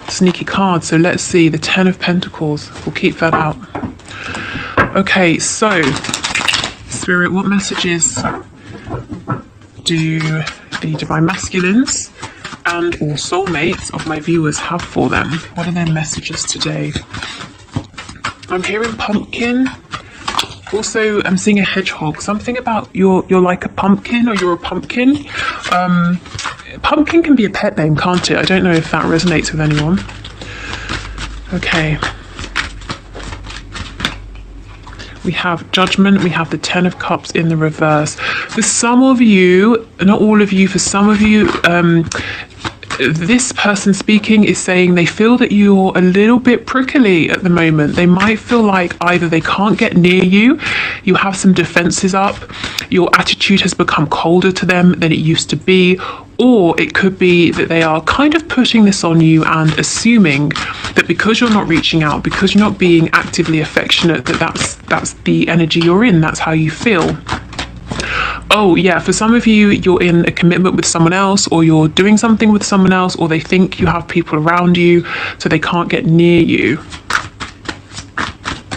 sneaky card. So let's see, the Ten of Pentacles. We'll keep that out. Okay, so Spirit, what messages do the Divine Masculines and or soulmates of my viewers have for them? What are their messages today? I'm hearing pumpkin. Also, I'm seeing a hedgehog. Something about you're like a pumpkin, or you're a pumpkin. Pumpkin can be a pet name, can't it? I don't know if that resonates with anyone. Okay. We have Judgment. We have the Ten of Cups in the reverse. For some of you, not all of you, for some of you, this person speaking is saying they feel that you're a little bit prickly at the moment. They might feel like either they can't get near you, you have some defenses up, your attitude has become colder to them than it used to be, or it could be that they are kind of putting this on you and assuming that because you're not reaching out, because you're not being actively affectionate, that's the energy you're in, that's how you feel. Oh yeah, for some of you, you're in a commitment with someone else, or you're doing something with someone else, or they think you have people around you, so they can't get near you.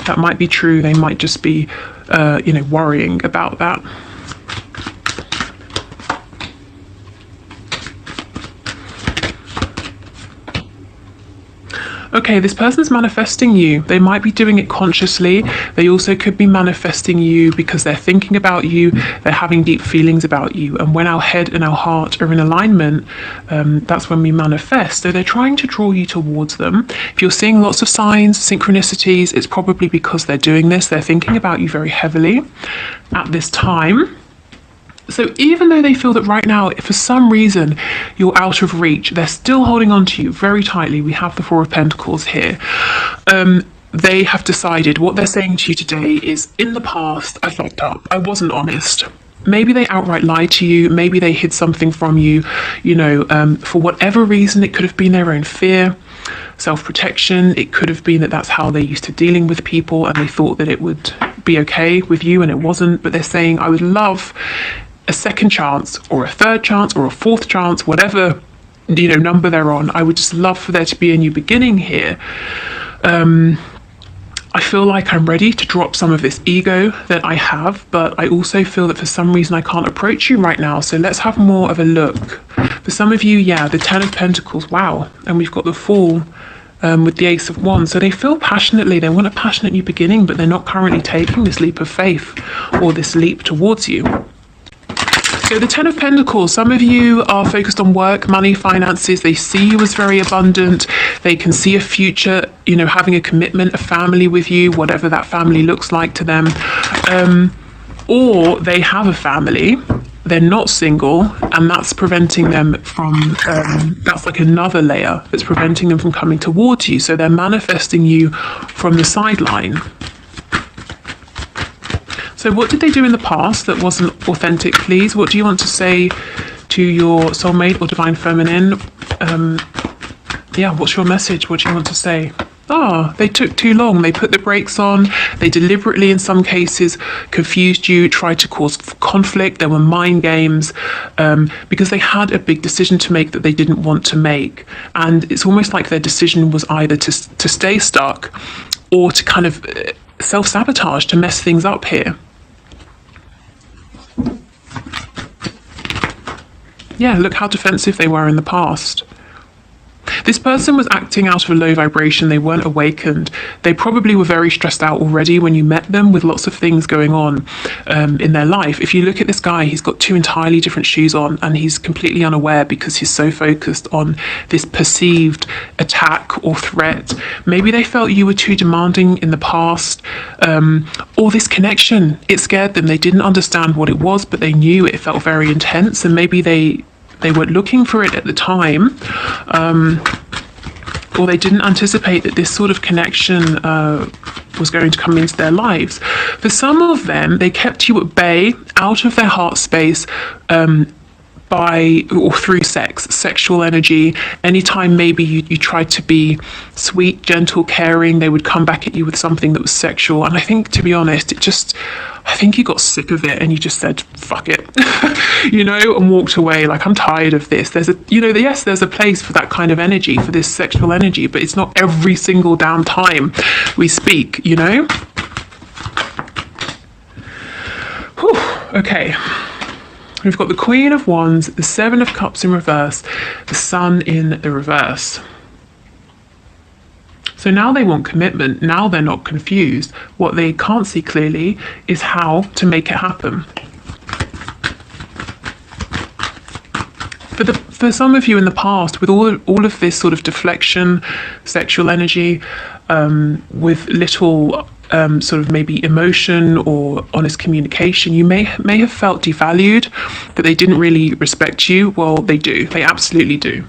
That might be true. They might just be, worrying about that. Okay, this person's manifesting you. They might be doing it consciously. They also could be manifesting you because they're thinking about you. They're having deep feelings about you. And when our head and our heart are in alignment, that's when we manifest. So they're trying to draw you towards them. If you're seeing lots of signs, synchronicities, it's probably because they're doing this. They're thinking about you very heavily at this time. So even though they feel that right now, if for some reason you're out of reach, they're still holding on to you very tightly. We have the Four of Pentacles here. They have decided what they're saying to you today is, in the past, I fucked up. I wasn't honest. Maybe they outright lied to you. Maybe they hid something from you. For whatever reason, it could have been their own fear, self-protection. It could have been that that's how they're used to dealing with people, and they thought that it would be okay with you, and it wasn't. But they're saying, I would love a second chance, or a third chance, or a fourth chance, whatever number they're on. I would just love for there to be a new beginning here. I feel like I'm ready to drop some of this ego that I have, but I also feel that for some reason I can't approach you right now. So let's have more of a look. For some of you, yeah, the Ten of Pentacles, wow. And we've got the Fool with the Ace of Wands. So they feel passionately, they want a passionate new beginning, but they're not currently taking this leap of faith or this leap towards you. So the Ten of Pentacles, some of you are focused on work, money, finances. They see you as very abundant. They can see a future, having a commitment, a family with you, whatever that family looks like to them. Or they have a family, they're not single, and that's preventing them from, that's like another layer that's preventing them from coming towards you. So they're manifesting you from the sideline. So what did they do in the past that wasn't authentic, please? What do you want to say to your soulmate or divine feminine? What's your message? What do you want to say? They took too long. They put the brakes on. They deliberately, in some cases, confused you, tried to cause conflict. There were mind games because they had a big decision to make that they didn't want to make. And it's almost like their decision was either to stay stuck or to kind of self-sabotage, to mess things up here. Yeah, look how defensive they were in the past. This person was acting out of a low vibration. They weren't awakened. They probably were very stressed out already when you met them, with lots of things going on in their life. If you look at this guy, he's got two entirely different shoes on, and he's completely unaware because he's so focused on this perceived attack or threat. Maybe they felt you were too demanding in the past, or this connection, it scared them. They didn't understand what it was, but they knew it felt very intense, and maybe they weren't looking for it at the time, or they didn't anticipate that this sort of connection was going to come into their lives. For some of them, they kept you at bay, out of their heart space, by or through sex, sexual energy. Anytime maybe you tried to be sweet, gentle, caring, they would come back at you with something that was sexual. And I think, to be honest, I think you got sick of it and you just said, fuck it, and walked away. Like, I'm tired of this. There's yes, there's a place for that kind of energy, for this sexual energy, but it's not every single damn time we speak, Whew. Okay. We've got the Queen of Wands, the Seven of Cups in reverse, the Sun in the reverse. So now they want commitment. Now they're not confused. What they can't see clearly is how to make it happen. For some of you in the past, with all of this sort of deflection, sexual energy, with little sort of maybe emotion or honest communication, you may have felt devalued, that they didn't really respect you. Well, they do. They absolutely do.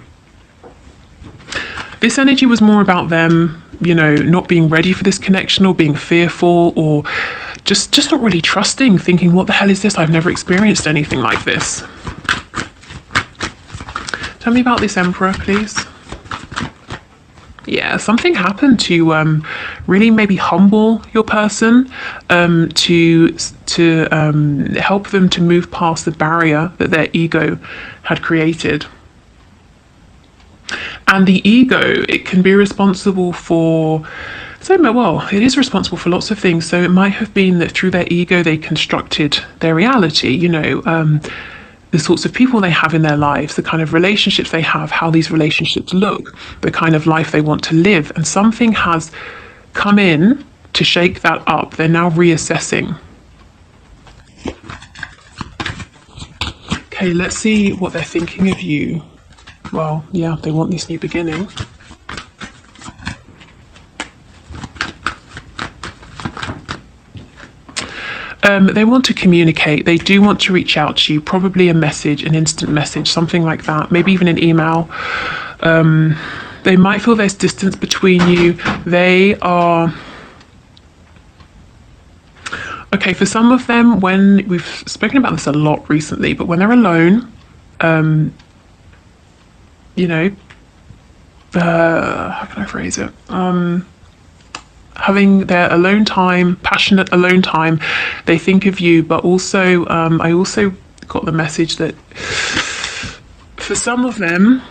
This energy was more about them, not being ready for this connection, or being fearful, or just not really trusting, thinking, what the hell is this? I've never experienced anything like this. Tell me about this Emperor, please. Yeah, something happened to really maybe humble your person, to help them to move past the barrier that their ego had created. And the ego, it can be responsible for, it is responsible for lots of things. So it might have been that through their ego, they constructed their reality, the sorts of people they have in their lives, the kind of relationships they have, how these relationships look, the kind of life they want to live. And something has come in to shake that up. They're now reassessing. Okay, let's see what they're thinking of you. Well, yeah, they want this new beginning. They want to communicate. They do want to reach out to you, probably a message, an instant message, something like that, maybe even an email. They might feel there's distance between you. They are... Okay, for some of them, when we've spoken about this a lot recently, but when they're alone, how can I phrase it? Having their alone time, passionate alone time, they think of you, but also, I also got the message that for some of them,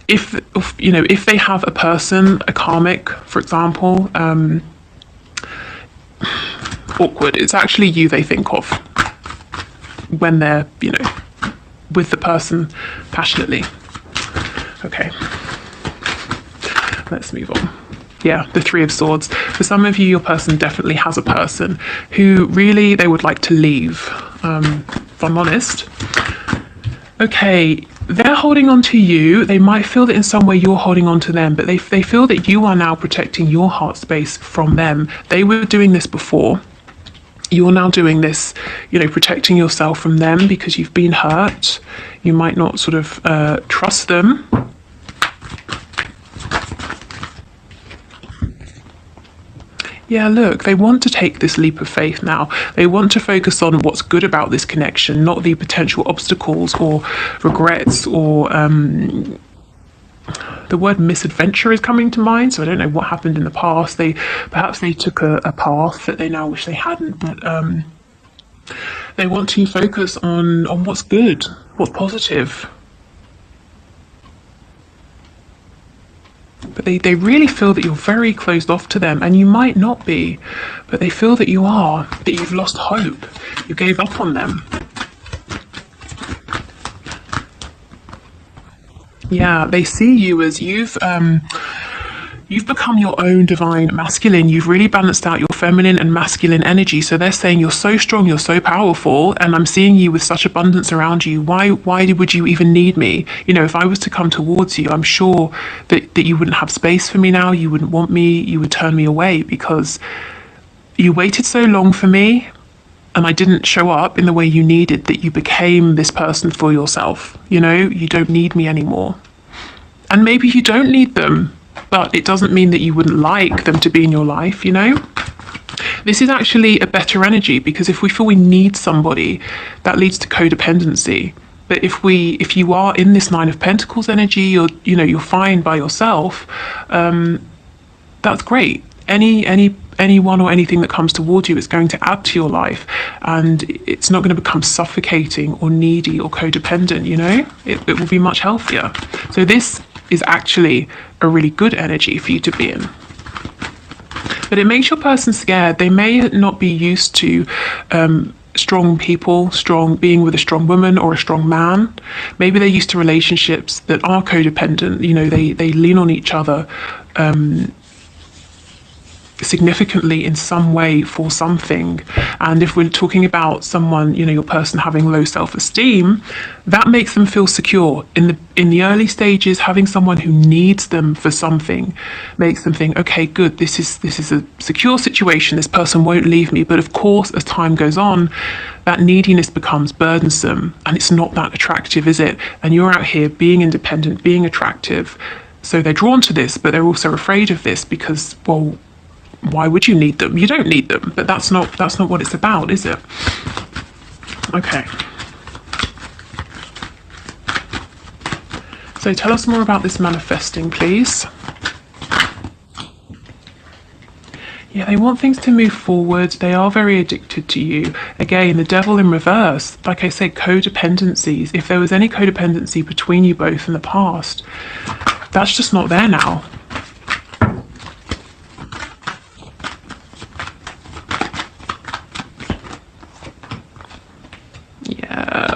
if they have a person, a karmic, for example, awkward, it's actually you they think of when they're, with the person passionately. Okay, let's move on. Yeah, the Three of Swords. For some of you, your person definitely has a person who really they would like to leave, if I'm honest. Okay, they're holding on to you. They might feel that in some way you're holding on to them, but they feel that you are now protecting your heart space from them. They were doing this before. You're now doing this, protecting yourself from them because you've been hurt. You might not sort of trust them. Yeah, look, they want to take this leap of faith now. They want to focus on what's good about this connection, not the potential obstacles or regrets or the word misadventure is coming to mind. So I don't know what happened in the past. Perhaps they took a path that they now wish they hadn't, but they want to focus on what's good, what's positive. But they really feel that you're very closed off to them, and you might not be, but they feel that you are, that you've lost hope, you gave up on them. Yeah, they see you as you've become your own divine masculine. You've really balanced out your feminine and masculine energy. So they're saying you're so strong, you're so powerful, and I'm seeing you with such abundance around you. Why would you even need me? If I was to come towards you, I'm sure that you wouldn't have space for me now. You wouldn't want me. You would turn me away because you waited so long for me, and I didn't show up in the way you needed, that you became this person for yourself. You don't need me anymore. And maybe you don't need them, but it doesn't mean that you wouldn't like them to be in your life, This is actually a better energy, because if we feel we need somebody, that leads to codependency. But if you are in this Nine of Pentacles energy, you're fine by yourself, that's great. anyone or anything that comes towards you is going to add to your life, and it's not going to become suffocating or needy or codependent, you know. It will be much healthier. So this is actually a really good energy for you to be in. But it makes your person scared. They may not be used to strong people, being with a strong woman or a strong man. Maybe they're used to relationships that are codependent. You know, they lean on each other significantly in some way for something. And if we're talking about someone, you know, your person having low self-esteem, that makes them feel secure. In the early stages, having someone who needs them for something makes them think, okay, good, this is a secure situation, this person won't leave me. But of course, as time goes on, that neediness becomes burdensome, and it's not that attractive, is it? And you're out here being independent, being attractive, so they're drawn to this, but they're also afraid of this because, well, why would you need them? You don't need them, but that's not what it's about, is it? Okay. So tell us more about this manifesting, please. Yeah, they want things to move forward. They are very addicted to you. Again, the devil in reverse. Like I said, codependencies. If there was any codependency between you both in the past, that's just not there now.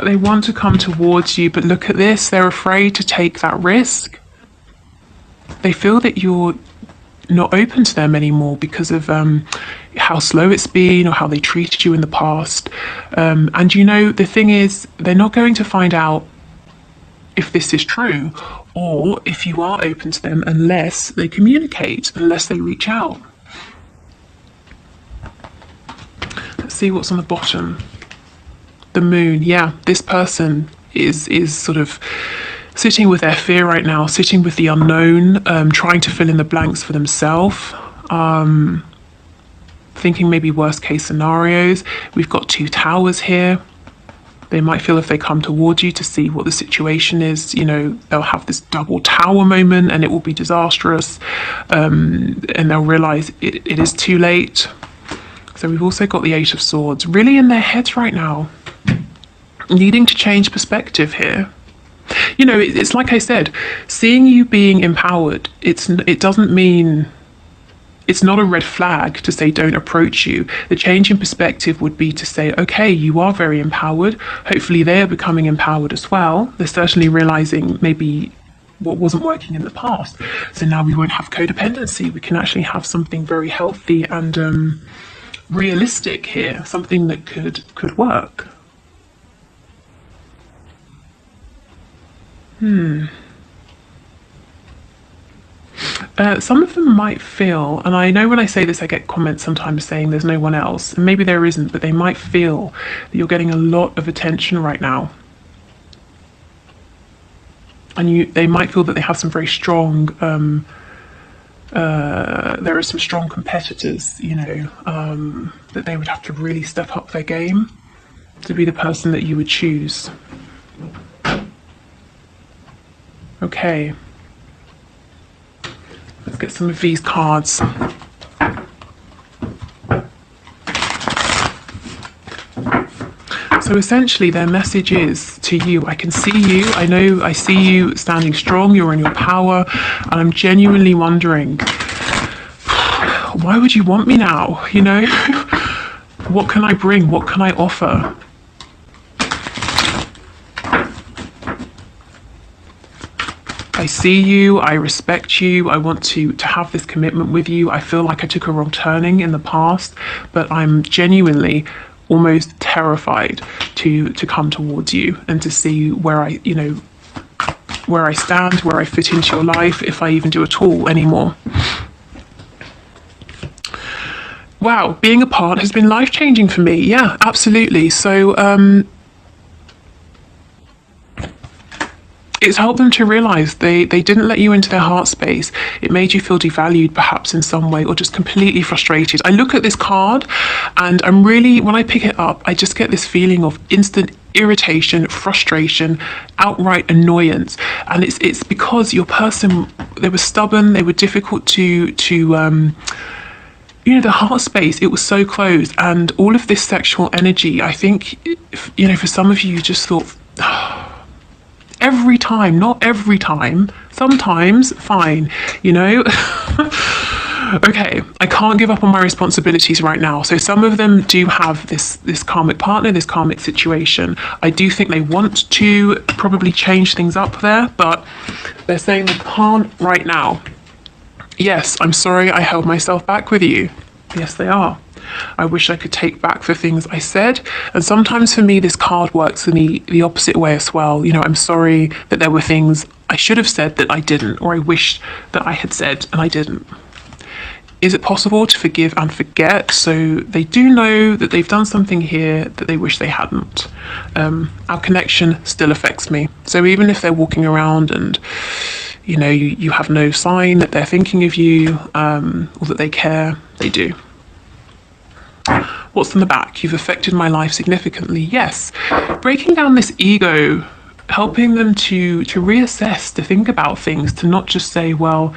They want to come towards you, but look at this, they're afraid to take that risk. They feel that you're not open to them anymore because of how slow it's been or how they treated you in the past. And you know, the thing is, they're not going to find out if this is true or if you are open to them unless they communicate, unless they reach out. Let's see what's on the bottom. The moon. Yeah, this person is sort of sitting with their fear right now, sitting with the unknown, trying to fill in the blanks for themselves, thinking maybe worst case scenarios. We've got 2 towers here. They might feel if they come towards you to see what the situation is, you know, they'll have this double tower moment and it will be disastrous, and they'll realize it is too late. So we've also got the 8 of Swords, really in their heads right now, needing to change perspective here. You know, it's like I said, seeing you being empowered, it doesn't mean, it's not a red flag to say don't approach you. The change in perspective would be to say, okay, you are very empowered. Hopefully they're becoming empowered as well. They're certainly realizing maybe what wasn't working in the past. So now we won't have codependency. We can actually have something very healthy and realistic here, something that could work. Some of them might feel, and I know when I say this I get comments sometimes saying there's no one else, and maybe there isn't, but they might feel that you're getting a lot of attention right now. And they might feel that they have some very strong, there are some strong competitors, you know, that they would have to really step up their game to be the person that you would choose. Okay. Let's get some of these cards. So essentially their message is to you, I can see you, I see you standing strong, you're in your power, and I'm genuinely wondering, why would you want me now, you know? What can I bring? What can I offer? I see you, I respect you, I want to have this commitment with you. I feel like I took a wrong turning in the past, but I'm genuinely almost terrified to come towards you and to see where I, you know, where I stand, where I fit into your life, if I even do at all anymore. Wow, being apart has been life-changing for me. Yeah, absolutely. So it's helped them to realize they didn't let you into their heart space. It made you feel devalued perhaps in some way, or just completely frustrated. I look at this card and I'm really, when I pick it up, I just get this feeling of instant irritation, frustration, outright annoyance. And it's because your person, they were stubborn, they were difficult to you know, the heart space, it was so closed, and all of this sexual energy, I think, you know, for some of you, you just thought, every time, not every time, sometimes, fine, you know. Okay, I can't give up on my responsibilities right now. So some of them do have this karmic partner, this karmic situation. I do think they want to probably change things up there, but they're saying they can't right now. Yes, I'm sorry I held myself back with you. Yes, they are. I wish I could take back the things I said. And sometimes for me, this card works for me the opposite way as well. You know, I'm sorry that there were things I should have said that I didn't, or I wished that I had said and I didn't. Is it possible to forgive and forget? So they do know that they've done something here that they wish they hadn't. Our connection still affects me. So even if they're walking around and, you know, you have no sign that they're thinking of you, or that they care, they do. What's on the back? You've affected my life significantly. Yes. Breaking down this ego, helping them to reassess, to think about things, to not just say, well,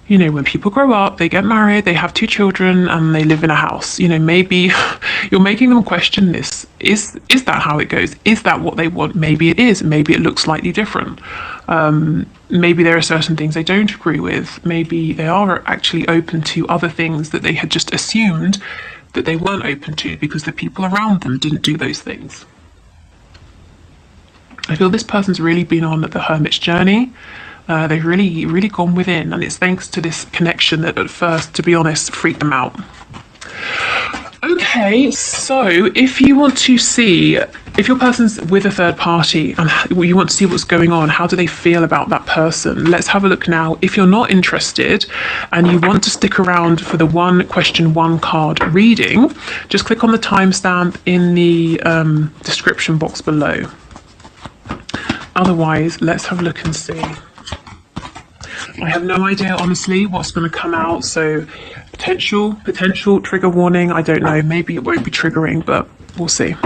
you know, when people grow up, they get married, they have 2 children, and they live in a house. You know, maybe you're making them question this. Is that how it goes? Is that what they want? Maybe it is. Maybe it looks slightly different. Maybe there are certain things they don't agree with. Maybe they are actually open to other things that they had just assumed that they weren't open to because the people around them didn't do those things. I feel this person's really been on the hermit's journey. They've really gone within, and it's thanks to this connection that at first, to be honest, freaked them out. Okay, so if you want to see, if your person's with a third party and you want to see what's going on, how do they feel about that person? Let's have a look now. If you're not interested and you want to stick around for the one question, one card reading, just click on the timestamp in the description box below. Otherwise, let's have a look and see. I have no idea, honestly, what's going to come out. So potential trigger warning. I don't know. Maybe it won't be triggering, but we'll see.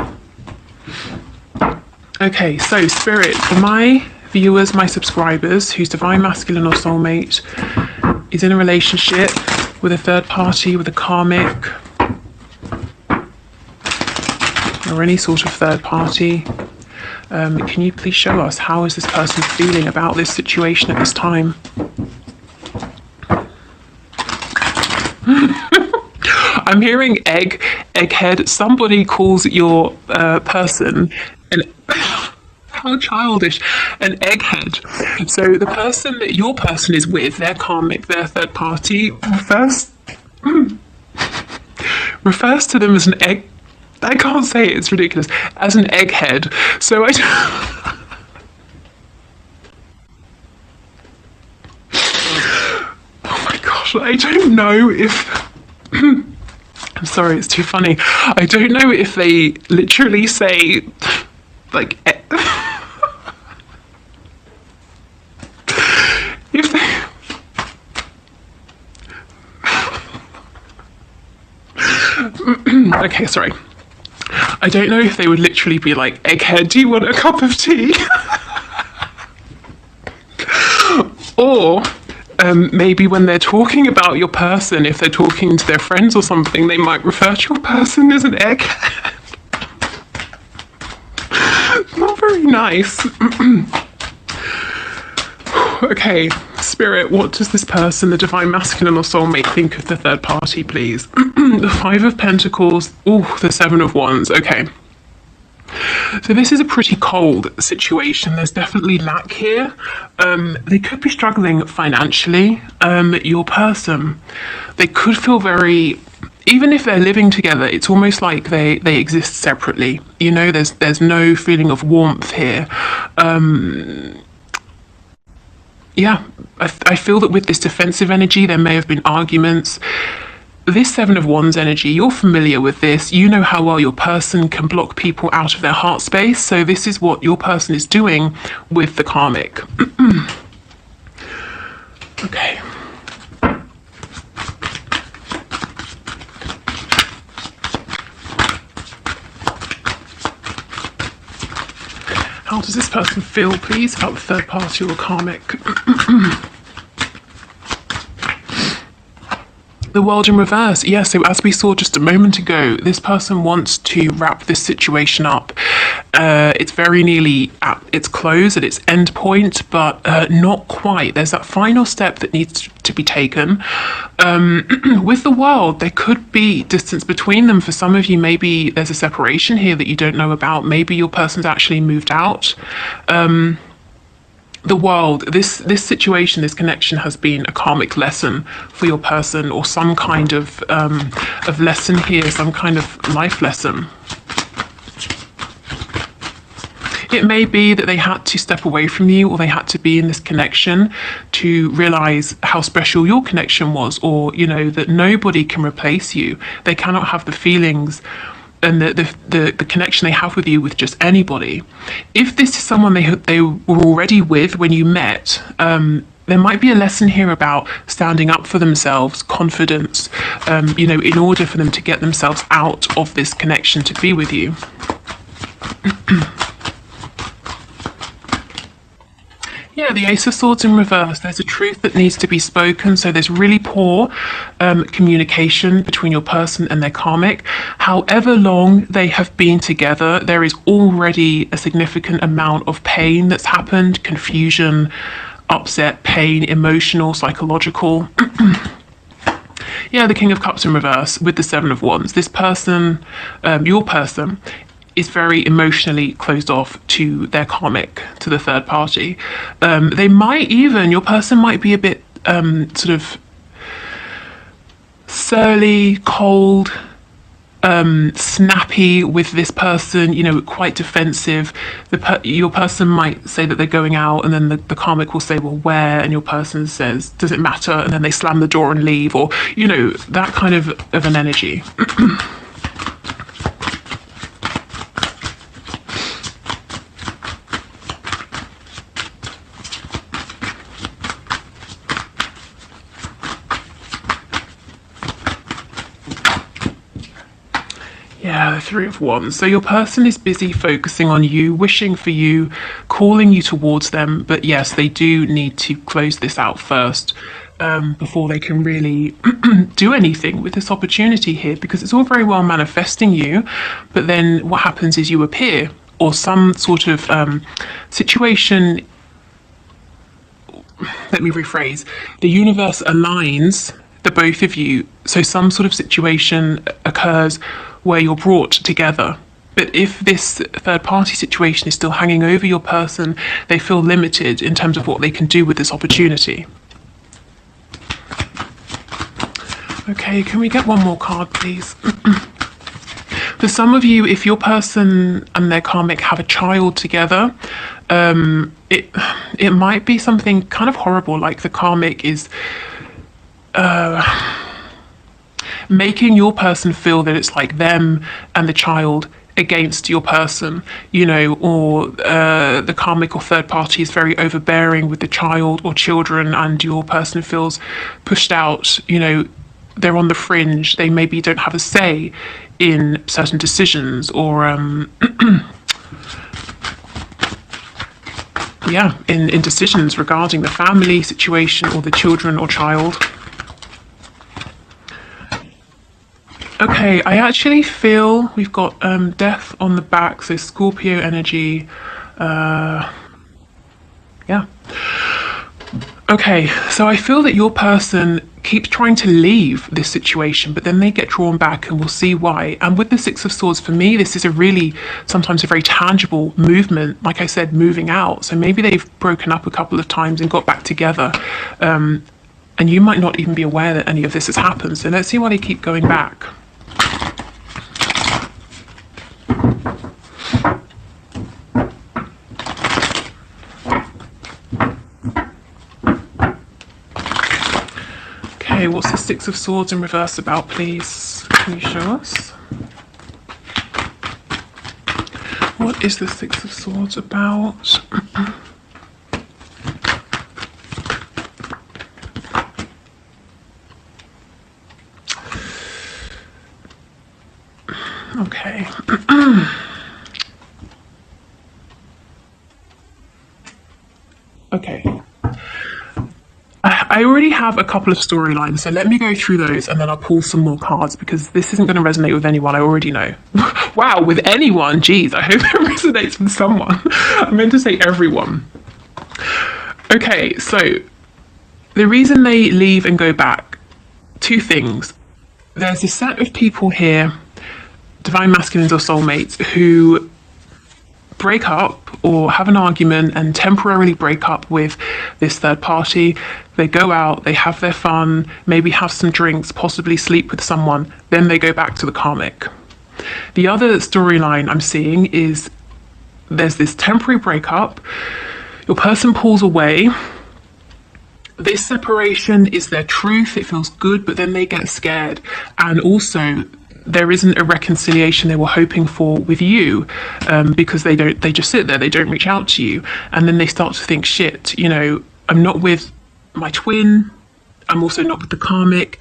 Okay, so Spirit, for my viewers, my subscribers, whose divine masculine or soulmate is in a relationship with a third party, with a karmic, or any sort of third party, can you please show us how is this person feeling about this situation at this time? I'm hearing egghead. Somebody calls your person an how childish, an egghead. So the person that your person is with, their karmic, their third party, refers to them as an egg. I can't say it, it's ridiculous. As an egghead. So oh my gosh, I don't know if I'm sorry, it's too funny. I don't know if they literally say like if they okay, sorry. I don't know if they would literally be like, egghead, do you want a cup of tea? Or maybe when they're talking about your person, if they're talking to their friends or something, they might refer to your person as an egghead. Not very nice. Okay, Spirit, what does this person, the divine masculine or soulmate, think of the third party, please? The 5 of Pentacles, the 7 of Wands, okay. So this is a pretty cold situation. There's definitely lack here. They could be struggling financially. Your person, they could feel very, even if they're living together, it's almost like they exist separately. You know, there's no feeling of warmth here. Yeah, I feel that with this defensive energy, there may have been arguments. This 7 of Wands energy, you're familiar with this. You know how well your person can block people out of their heart space. So this is what your person is doing with the karmic. Okay. How does this person feel, please, about the third party or karmic? The World in reverse. Yeah, so as we saw just a moment ago, this person wants to wrap this situation up. It's very nearly at its close, at its end point, but not quite. There's that final step that needs to be taken. With the World, there could be distance between them. For some of you, maybe there's a separation here that you don't know about. Maybe your person's actually moved out. The World, this situation, this connection has been a karmic lesson for your person, or some kind of lesson here, some kind of life lesson. It may be that they had to step away from you, or they had to be in this connection to realize how special your connection was, or, you know, that nobody can replace you. They cannot have the feelings and the connection they have with you with just anybody. If this is someone they were already with when you met, there might be a lesson here about standing up for themselves, confidence, you know, in order for them to get themselves out of this connection to be with you. Yeah, the Ace of Swords in reverse. There's a truth that needs to be spoken. So there's really poor communication between your person and their karmic. However long they have been together, there is already a significant amount of pain that's happened, confusion, upset, pain, emotional, psychological. Yeah, the King of Cups in reverse with the Seven of Wands. This person, your person, is very emotionally closed off to their karmic, to the third party. They might even, your person might be a bit sort of surly, cold, snappy with this person, you know, quite defensive. Your person might say that they're going out, and then the karmic will say, well, where? And your person says, does it matter? And then they slam the door and leave, or, you know, that kind of an energy. Yeah, the Three of Wands. So your person is busy focusing on you, wishing for you, calling you towards them. But yes, they do need to close this out first before they can really do anything with this opportunity here, because it's all very well manifesting you. But then what happens is you appear, or some sort of situation. Let me rephrase. The universe aligns the both of you. So some sort of situation occurs where you're brought together. But if this third party situation is still hanging over your person, they feel limited in terms of what they can do with this opportunity. Okay, can we get one more card, please? For some of you, if your person and their karmic have a child together, it might be something kind of horrible, like the karmic is making your person feel that it's like them and the child against your person, you know, or the karmic or third party is very overbearing with the child or children, and your person feels pushed out, you know, they're on the fringe, they maybe don't have a say in certain decisions, or yeah, in decisions regarding the family situation or the children or child. Okay, I actually feel we've got death on the back, so Scorpio energy. Yeah. Okay, so I feel that your person keeps trying to leave this situation, but then they get drawn back, and we'll see why. And with the Six of Swords, for me, this is a really, sometimes a very tangible movement, like I said, moving out. So maybe they've broken up a couple of times and got back together. And you might not even be aware that any of this has happened. So let's see why they keep going back. Okay, what's the Six of Swords in reverse about, please? Can you show us? What is the Six of Swords about? Okay. Okay. I already have a couple of storylines, so let me go through those and then I'll pull some more cards because this isn't going to resonate with anyone, I already know. Wow, with anyone? Geez, I hope it resonates with someone. I meant to say everyone. Okay, so the reason they leave and go back, two things. There's a set of people here, divine masculines or soulmates, who break up or have an argument and temporarily break up with this third party. They go out, they have their fun, maybe have some drinks, possibly sleep with someone, then they go back to the karmic. The other storyline I'm seeing is there's this temporary breakup, your person pulls away, this separation is their truth, it feels good, but then they get scared, and also there isn't a reconciliation they were hoping for with you, because they just sit there, they don't reach out to you, and then they start to think, shit, you know, I'm not with my twin, I'm also not with the karmic.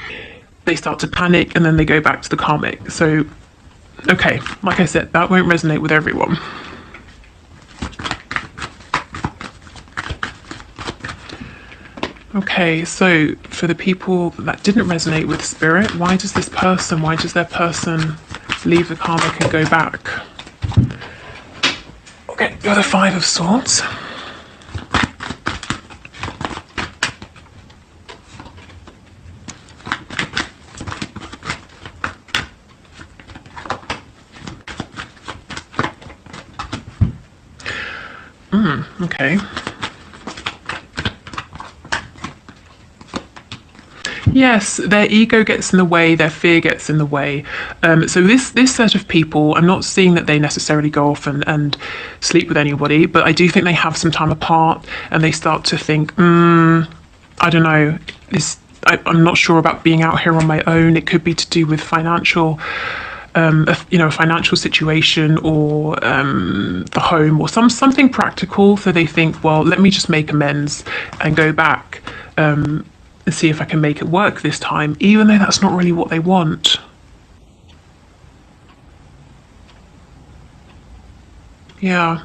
They start to panic and then they go back to the karmic. So, okay, like I said, that won't resonate with everyone. Okay, so for the people that didn't resonate with spirit, why does their person leave the karmic and go back? Okay, you're the Five of Swords. Okay. Yes, their ego gets in the way, their fear gets in the way. So this set of people, I'm not seeing that they necessarily go off and sleep with anybody, but I do think they have some time apart and they start to think, I don't know, I'm not sure about being out here on my own. It could be to do with financial, a financial situation or the home or something practical. So they think, well, let me just make amends and go back. And see if I can make it work this time, even though that's not really what they want. Yeah,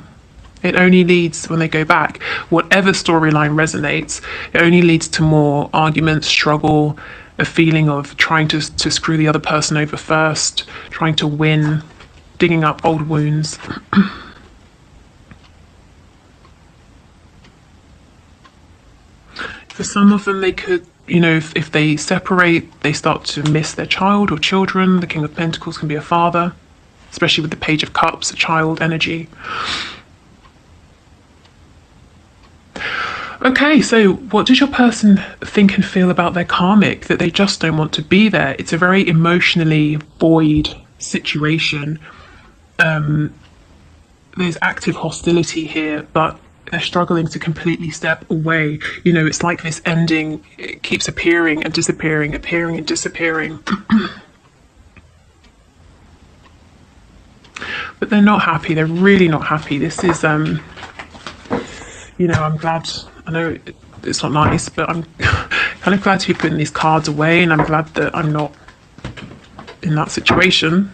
it only leads, when they go back, whatever storyline resonates, it only leads to more arguments, struggle, a feeling of trying to screw the other person over first, trying to win, digging up old wounds. For some of them, they could, if they separate, they start to miss their child or children. The King of Pentacles can be a father, especially with the Page of Cups, a child energy. Okay, so what does your person think and feel about their karmic, that they just don't want to be there? It's a very emotionally void situation. There's active hostility here, but they're struggling to completely step away. It's like this ending, it keeps appearing and disappearing, appearing and disappearing. But they're not happy, they're really not happy. This is, I'm glad, I know it's not nice, but I'm kind of glad to be putting these cards away, and I'm glad that I'm not in that situation,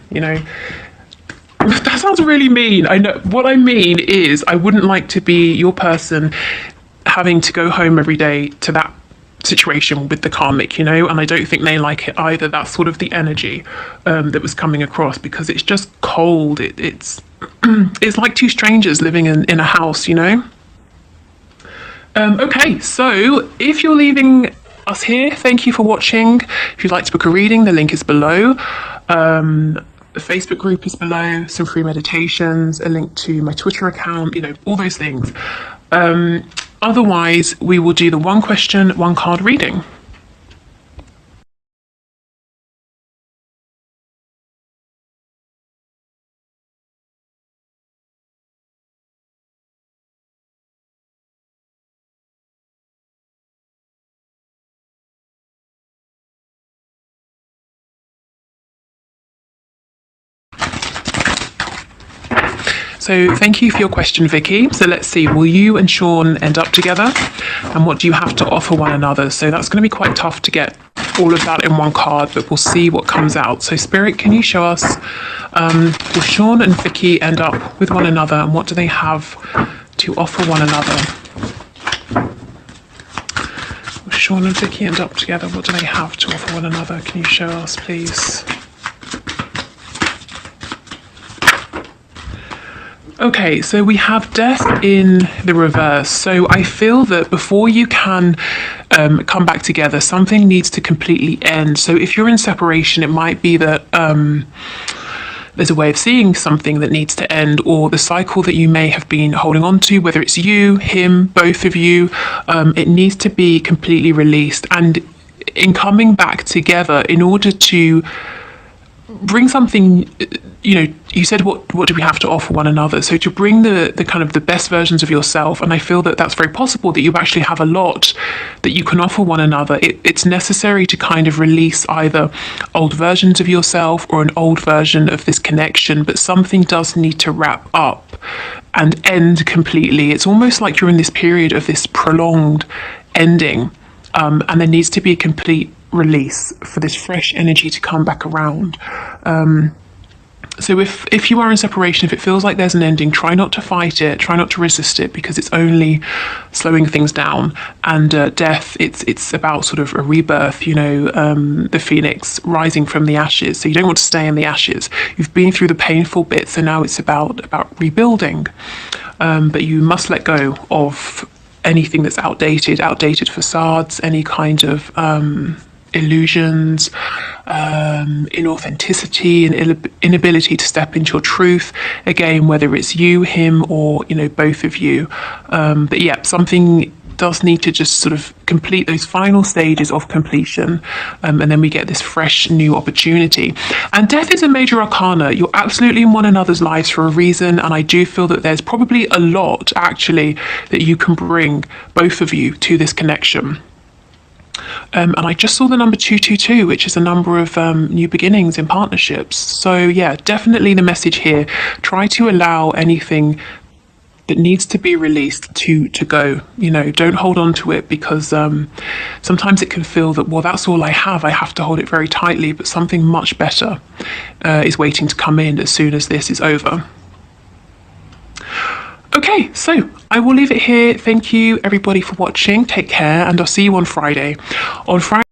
That sounds really mean. I know. What I mean is I wouldn't like to be your person having to go home every day to that situation with the karmic, and I don't think they like it either. That's sort of the energy that was coming across, because it's just cold. It's it's like two strangers living in a house, Okay, so if you're leaving us here, thank you for watching. If you'd like to book a reading, the link is below. The Facebook group is below, some free meditations, a link to my Twitter account, all those things. Otherwise, we will do the one question, one card reading. So thank you for your question, Vicky. So let's see, will you and Sean end up together? And what do you have to offer one another? So that's going to be quite tough to get all of that in one card, but we'll see what comes out. So Spirit, can you show us, will Sean and Vicky end up with one another, and what do they have to offer one another? Will Sean and Vicky end up together, what do they have to offer one another? Can you show us, please? Okay, so we have death in the reverse. So I feel that before you can come back together, something needs to completely end. So if you're in separation, it might be that there's a way of seeing something that needs to end, or the cycle that you may have been holding on to, whether it's you, him, both of you, it needs to be completely released. And in coming back together, in order to bring something, you know, you said what do we have to offer one another, so to bring the kind of the best versions of yourself, and I feel that that's very possible, that you actually have a lot that you can offer one another. It's necessary to kind of release either old versions of yourself or an old version of this connection, but something does need to wrap up and end completely. It's almost like you're in this period of this prolonged ending, and there needs to be a complete release for this fresh energy to come back around. So if you are in separation, if it feels like there's an ending, try not to fight it, try not to resist it, because it's only slowing things down. And death, it's about sort of a rebirth, you know, the phoenix rising from the ashes. So you don't want to stay in the ashes. You've been through the painful bits, so now it's about rebuilding. But you must let go of anything that's outdated facades, any kind of illusions, inauthenticity, and inability to step into your truth. Again, whether it's you, him, or, you know, both of you. But yeah, something does need to just sort of complete those final stages of completion, and then we get this fresh new opportunity. And death is a major arcana. You're absolutely in one another's lives for a reason, and I do feel that there's probably a lot actually that you can bring, both of you, to this connection. And I just saw the number 222, which is a number of new beginnings in partnerships. So yeah, definitely the message here, try to allow anything that needs to be released to go. You know, don't hold on to it, because sometimes it can feel that, well, that's all I have to hold it very tightly, but something much better is waiting to come in as soon as this is over. Okay, so I will leave it here. Thank you everybody for watching. Take care, and I'll see you on Friday. On Friday